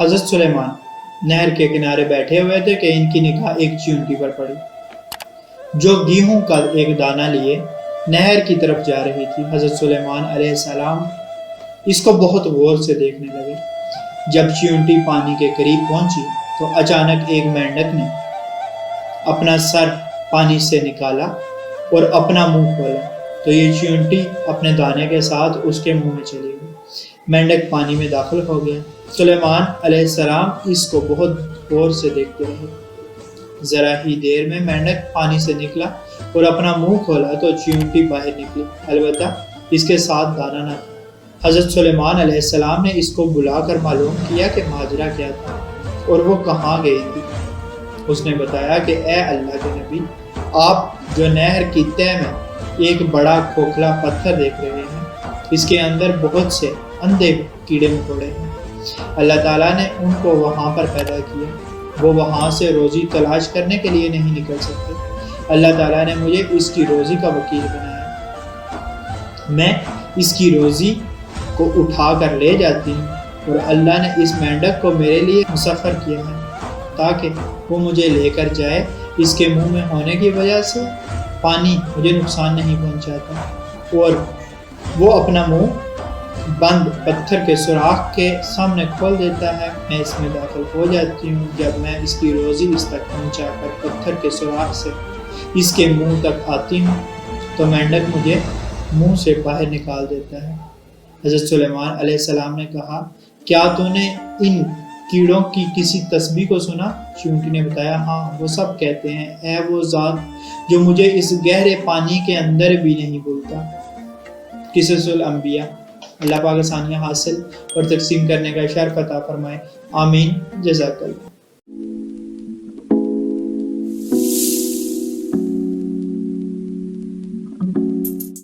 حضرت سلیمان نہر کے کنارے بیٹھے ہوئے تھے کہ ان کی نگاہ ایک چیونٹی پر پڑی جو گیہوں کا ایک دانہ لیے نہر کی طرف جا رہی تھی۔ حضرت سلیمان علیہ السلام اس کو بہت غور سے دیکھنے لگے۔ جب چیونٹی پانی کے قریب پہنچی تو اچانک ایک مینڈک نے اپنا سر پانی سے نکالا اور اپنا منہ کھولا تو یہ چیونٹی اپنے دانے کے ساتھ اس کے منہ میں چلی گئی۔ مینڈک پانی میں داخل ہو گیا۔ سلیمان علیہ السلام اس کو بہت غور سے دیکھتے رہے۔ ذرا ہی دیر میں مینڈک پانی سے نکلا اور اپنا منہ کھولا تو چیونٹی باہر نکلی، البتہ اس کے ساتھ دانہ نہ تھا۔ حضرت سلیمان علیہ السلام نے اس کو بلا کر معلوم کیا کہ ماجرا کیا تھا اور وہ کہاں گئی تھی۔ اس نے بتایا کہ اے اللہ کے نبی، آپ جو نہر کی تہہ میں ایک بڑا کھوکھلا پتھر دیکھ رہے ہیں، اس کے اندر بہت سے اندھے کیڑے مکوڑے ہیں۔ اللہ تعالیٰ نے ان کو وہاں پر پیدا کیا، وہ وہاں سے روزی تلاش کرنے کے لیے نہیں نکل سکتے۔ اللہ تعالیٰ نے مجھے اس کی روزی کا وکیل بنایا، میں اس کی روزی کو اٹھا کر لے جاتی ہوں، اور اللہ نے اس مینڈک کو میرے لیے مسخر کیا ہے تاکہ وہ مجھے لے کر جائے۔ اس کے منہ میں ہونے کی وجہ سے پانی مجھے نقصان نہیں پہنچاتا، اور وہ اپنا منہ بند پتھر کے سوراخ کے سامنے کھول دیتا ہے، میں اس میں داخل ہو جاتی ہوں۔ جب میں اس کی روزی اس تک پہنچا کر پتھر کے سوراخ سے اس کے منہ تک آتی ہوں تو مینڈک مجھے منہ سے باہر نکال دیتا ہے۔ حضرت سلیمان علیہ السلام نے کہا، کیا تو نے ان کیڑوں کی کسی تسبیح کو سنا؟ چیونٹی نے بتایا، ہاں، وہ سب کہتے ہیں، اے وہ ذات جو مجھے اس گہرے پانی کے اندر بھی نہیں بھولتا۔ قصص الانبیاء۔ اللہ پاک آسانیاں حاصل اور تقسیم کرنے کا شرف عطا فرمائے، آمین۔ جزاک اللہ۔